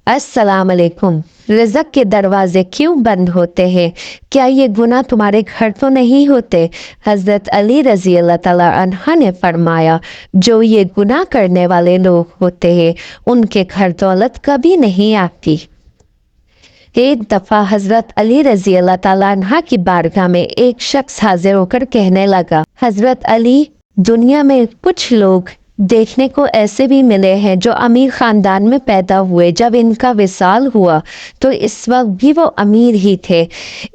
अस्सलाम अलैकुम। रिज़्क़ के दरवाजे क्यों बंद होते हैं? क्या ये गुनाह तुम्हारे घर तो नहीं होते? हज़रत अली रज़ी अल्लाह ताला अन्हा ने फरमाया, जो ये गुनाह करने वाले लोग होते हैं उनके घर दौलत कभी नहीं आती। एक दफ़ा हज़रत अली रज़ी अल्लाह ताला अन्हा की बारगाह में एक शख्स हाजिर होकर कहने लगा, हज़रत अली, दुनिया में कुछ लोग देखने को ऐसे भी मिले हैं जो अमीर ख़ानदान में पैदा हुए। जब इनका विसाल हुआ तो इस वक्त भी वो अमीर ही थे,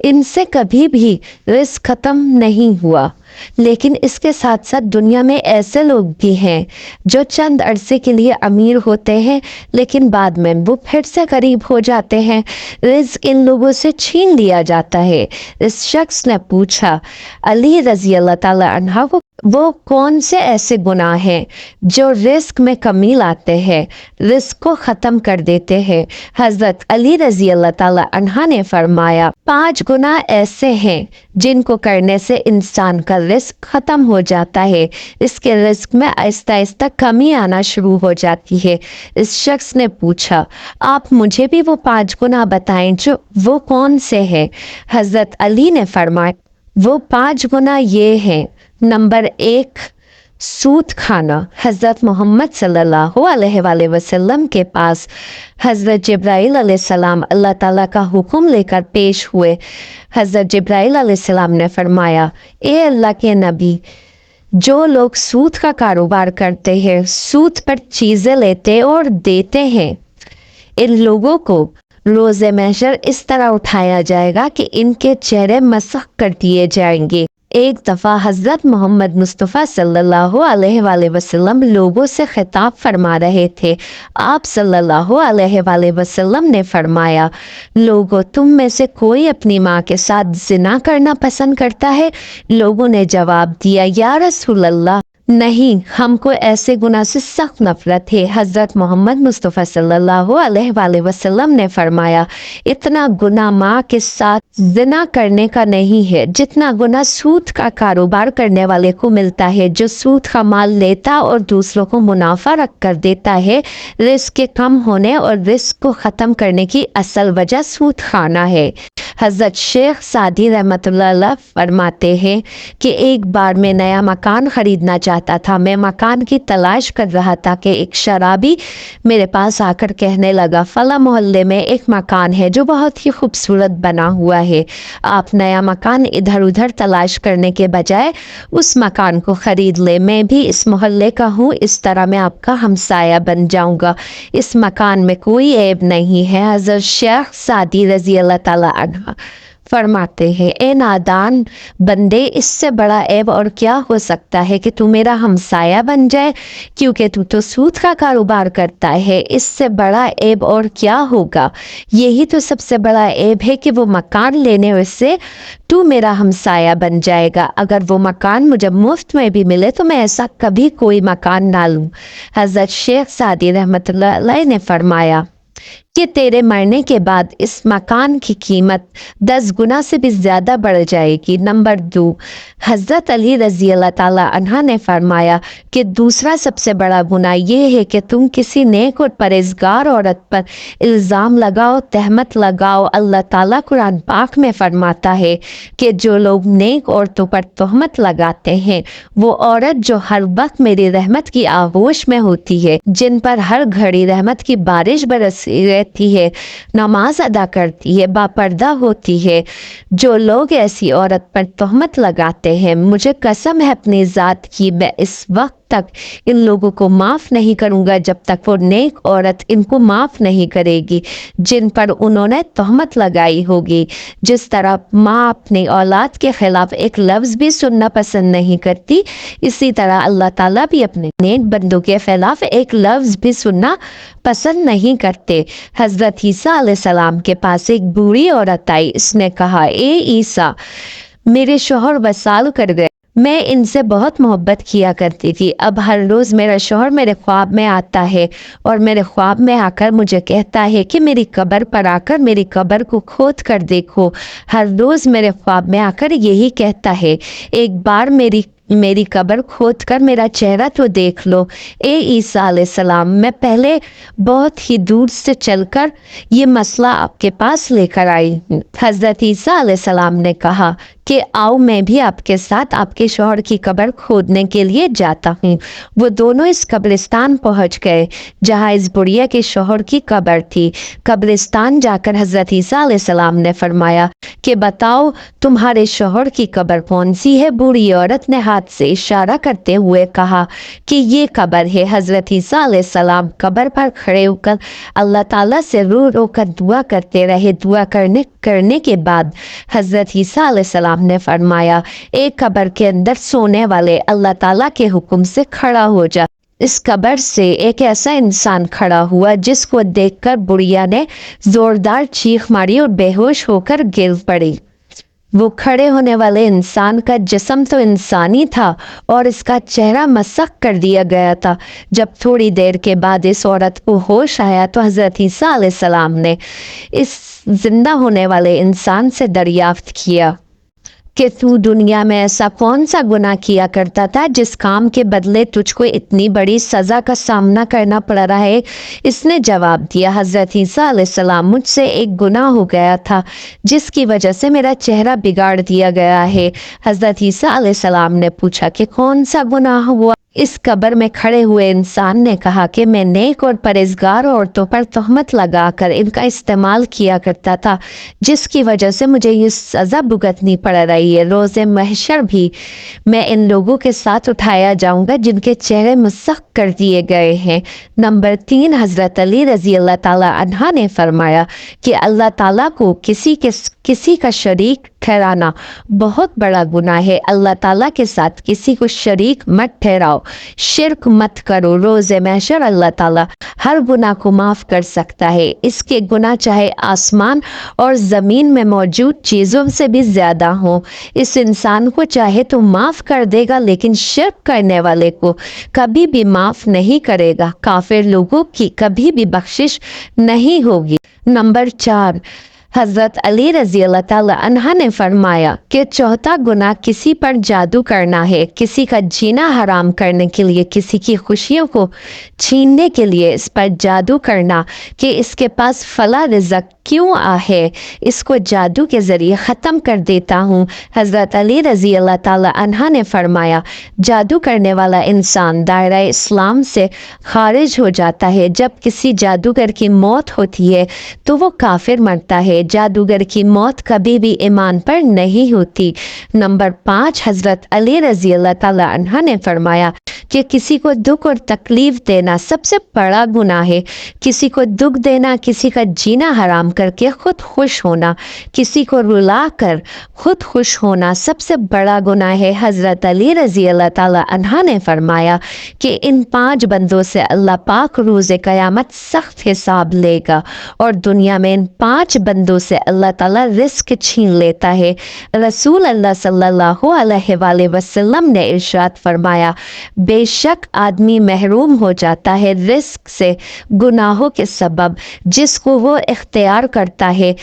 इनसे कभी भी रिस्क ख़त्म नहीं हुआ। लेकिन इसके साथ साथ दुनिया में ऐसे लोग भी हैं जो चंद अरसे के लिए अमीर होते हैं लेकिन बाद में वो फिर से गरीब हो जाते हैं। रिस्क इन लोगों से छीन लिया जाता है। इस शख्स ने पूछा, अली रज़ी अल्लाह ताला अन्हा को वो कौन से ऐसे गुनाह हैं जो रिस्क में कमी लाते हैं, रिस्क को ख़त्म कर देते हैं? हज़रत अली रज़ी अल्लाह ताला अन्हा ने फरमाया, 5 गुनाह ऐसे हैं जिनको करने से इंसान का रिस्क ख़त्म हो जाता है, इसके रिस्क में आहिस्ता आहिस्ता कमी आना शुरू हो जाती है। इस शख्स ने पूछा, आप मुझे भी वो 5 गुनाह बताएं जो वो कौन से हैं? हज़रत अली ने फरमाया, वो 5 गुनाह ये हैं। नंबर 1, सूद खाना। हज़रत मोहम्मद सल्लल्लाहु अलैहि वसल्लम के पास हज़रत जिब्राइल अलैहिस्सलाम अल्लाह ताला का हुक्म लेकर पेश हुए। हज़रत जिब्राइल अलैहिस्सलाम ने फरमाया, ए अल्लाह के नबी, जो लोग सूद का कारोबार करते हैं, सूद पर चीज़ें लेते और देते हैं, इन लोगों को रोज़े महशर इस तरह उठाया जाएगा कि इनके चेहरे मसख कर दिए जाएंगे। एक दफ़ा हज़रत मोहम्मद मुस्तफ़ा सल्लल्लाहु अलैहि वसल्लम लोगों से खिताब फरमा रहे थे। आप सल्लल्लाहु अलैहि वसल्लम ने फरमाया, लोगों, तुम में से कोई अपनी माँ के साथ ज़िना करना पसंद करता है? लोगों ने जवाब दिया, या रसूल अल्लाह, नहीं, हमको ऐसे गुनाह से सख्त नफरत है। हज़रत मोहम्मद मुस्तफ़ा सल्लल्लाहु अलैहि वसल्लम ने फरमाया, इतना गुनाह माँ के साथ ज़िना करने का नहीं है जितना गुनाह सूद का कारोबार करने वाले को मिलता है, जो सूद का माल लेता और दूसरों को मुनाफा रख कर देता है। रिस्क के कम होने और रिस्क को ख़त्म करने की असल वजह सूद खाना है। हज़रत शेख सादी रहमतुल्लाह अलैह फरमाते हैं कि एक बार मैं नया मकान ख़रीदना चाहता था। मैं मकान की तलाश कर रहा था कि एक शराबी मेरे पास आकर कहने लगा, फला मोहल्ले में एक मकान है जो बहुत ही खूबसूरत बना हुआ है, आप नया मकान इधर उधर तलाश करने के बजाय उस मकान को ख़रीद ले। मैं भी इस मोहल्ले का हूँ, इस तरह मैं आपका हमसाया बन जाऊँगा। इस मकान में कोई ऐब नहीं है। हज़रत शेख सादी रज़ी अल्लाह ताला अन्हा फरमाते हैं, ए नादान बंदे, इससे बड़ा ऐब और क्या हो सकता है कि तू मेरा हमसाया बन जाए, क्योंकि तू तो सूद का कारोबार करता है। इससे बड़ा ऐब और क्या होगा? यही तो सबसे बड़ा ऐब है कि वो मकान लेने से तू मेरा हमसाया बन जाएगा। अगर वो मकान मुझे मुफ्त में भी मिले तो मैं ऐसा कभी कोई मकान ना लूँ। हज़रत शेख सादी रहमतुल्लाह अलैह ने फरमाया कि तेरे मरने के बाद इस मकान की कीमत 10 गुना से भी ज़्यादा बढ़ जाएगी। नंबर 2, हज़रत अली रज़ी अल्लाह ताला अन्हा ने फरमाया कि दूसरा सबसे बड़ा गुनाह ये है कि तुम किसी नेक और परहेज़गार औरत पर इल्ज़ाम लगाओ, तहमत लगाओ। अल्लाह ताला कुरान पाक में फरमाता है कि जो लोग नेक औरतों पर तहमत लगाते हैं, वो औरत जो हर वक्त मेरी रहमत की आगोश में होती है, जिन पर हर घड़ी रहमत की बारिश बरसी रहती है, नमाज अदा करती है, बापर्दा होती है, जो लोग ऐसी औरत पर तहमत लगाते हैं, मुझे कसम है अपनी ज़ात की, मैं इस वक्त तक इन लोगों को माफ़ नहीं करूँगा जब तक वो नेक औरत इनको माफ़ नहीं करेगी जिन पर उन्होंने तहमत लगाई होगी। जिस तरह माँ अपनी औलाद के ख़िलाफ़ एक लफ्ज़ भी सुनना पसंद नहीं करती, इसी तरह अल्लाह ताला भी अपने नेक बंदों के ख़िलाफ़ एक लफ्ज़ भी सुनना पसंद नहीं करते। हज़रत ईसा अलैहिस्सलाम के पास एक बूढ़ी औरत आई। इसने कहा, ए ईसा, मेरे शौहर वसाल कर गए, मैं इनसे बहुत मोहब्बत किया करती थी। अब हर रोज़ मेरा शौहर मेरे ख्वाब में आता है और मेरे ख्वाब में आकर मुझे कहता है कि मेरी कब्र पर आकर मेरी कब्र को खोद कर देखो। हर रोज़ मेरे ख्वाब में आकर यही कहता है। एक बार मेरी میری قبر کھود کر میرا چہرہ تو دیکھ لو۔ اے عیسیٰ علیہ السلام، میں پہلے بہت ہی دور سے چل کر یہ مسئلہ آپ کے پاس لے کر آئی ہوں۔ حضرت عیسیٰ علیہ السلام نے کہا کہ آؤ میں بھی آپ کے ساتھ آپ کے شوہر کی قبر کھودنے کے لیے جاتا ہوں۔ وہ دونوں اس قبرستان پہنچ گئے جہاں اس بڑھیا کے شوہر کی قبر تھی۔ قبرستان جا کر حضرت عیسیٰ علیہ السلام نے فرمایا کہ بتاؤ تمہارے شوہر کی قبر کون سی ہے؟ بوڑھی عورت نے ہاتھ سے اشارہ کرتے ہوئے کہا کہ یہ قبر ہے۔ حضرت عیسیٰ علیہ السلام قبر پر کھڑے ہو کر اللہ تعالیٰ سے رو رو کر دعا کرتے رہے۔ دعا کرنے کے بعد حضرت عیسیٰ علیہ السلام نے فرمایا ایک قبر کے اندر سونے والے اللہ تعالیٰ کے حکم سے کھڑا ہو جا۔ اس قبر سے ایک ایسا انسان کھڑا ہوا جس کو دیکھ کر بڑھیا نے زوردار چیخ ماری اور بے ہوش ہو کر گر پڑی۔ وہ کھڑے ہونے والے انسان کا جسم تو انسانی تھا اور اس کا چہرہ مسخ کر دیا گیا تھا۔ جب تھوڑی دیر کے بعد اس عورت کو ہوش آیا تو حضرت عیسیٰ علیہ السلام نے اس زندہ ہونے والے انسان سے دریافت کیا کہ تو دنیا میں ایسا کون سا گناہ کیا کرتا تھا جس کام کے بدلے تجھ کو اتنی بڑی سزا کا سامنا کرنا پڑ رہا ہے؟ اس نے جواب دیا حضرت عیسیٰ علیہ السلام مجھ سے ایک گناہ ہو گیا تھا جس کی وجہ سے میرا چہرہ بگاڑ دیا گیا ہے۔ حضرت عیسیٰ علیہ السلام نے پوچھا کہ کون سا گناہ ہوا؟ اس قبر میں کھڑے ہوئے انسان نے کہا کہ میں نیک اور پرہیزگار عورتوں پر تہمت لگا کر ان کا استعمال کیا کرتا تھا جس کی وجہ سے مجھے یہ سزا بھگتنی پڑ رہی ہے۔ روز محشر بھی میں ان لوگوں کے ساتھ اٹھایا جاؤں گا جن کے چہرے مسخ کر دیے گئے ہیں۔ نمبر 3، حضرت علی رضی اللہ تعالیٰ عنہ نے فرمایا کہ اللہ تعالیٰ کو کسی کا شریک ٹھہرانا بہت بڑا گناہ ہے۔ اللہ تعالیٰ کے ساتھ کسی کو شریک مت ٹھہراؤ، شرک مت کرو۔ روز محشر اللہ تعالیٰ ہر گناہ کو معاف کر سکتا ہے۔ اس کے گناہ چاہے آسمان اور زمین میں موجود چیزوں سے بھی زیادہ ہوں۔ اس انسان کو چاہے تو معاف کر دے گا لیکن شرک کرنے والے کو کبھی بھی معاف نہیں کرے گا۔ کافر لوگوں کی کبھی بھی بخشش نہیں ہوگی۔ نمبر 4، حضرت علی رضی اللہ تعالیٰ عنہ نے فرمایا کہ چوتھا گناہ کسی پر جادو کرنا ہے، کسی کا جینا حرام کرنے کے لیے، کسی کی خوشیوں کو چھیننے کے لیے اس پر جادو کرنا کہ اس کے پاس فلاں رزق کیوں ہے، اس کو جادو کے ذریعے ختم کر دیتا ہوں۔ حضرت علی رضی اللہ تعالیٰ عنہ نے فرمایا جادو کرنے والا انسان دائرہ اسلام سے خارج ہو جاتا ہے۔ جب کسی جادوگر کی موت ہوتی ہے تو وہ کافر مرتا ہے۔ جادوگر کی موت کبھی بھی ایمان پر نہیں ہوتی۔ نمبر 5، حضرت علی رضی اللہ تعالیٰ عنہ نے فرمایا کہ کسی کو دکھ اور تکلیف دینا سب سے بڑا گناہ ہے۔ کسی کو دکھ دینا، کسی کا جینا حرام کر کے خود خوش ہونا، کسی کو رلا کر خود خوش ہونا سب سے بڑا گناہ ہے۔ حضرت علی رضی اللہ تعالیٰ عنہ نے فرمایا کہ ان 5 بندوں سے اللہ پاک روز قیامت سخت حساب لے گا اور دنیا میں ان 5 بندوں سے اللہ تعالیٰ رزق چھین لیتا ہے۔ رسول اللہ صلی اللہ علیہ وآلہ وسلم نے ارشاد فرمایا بے شک آدمی محروم ہو جاتا ہے رزق سے گناہوں کے سبب جس کو وہ اختیار کرتا ہے۔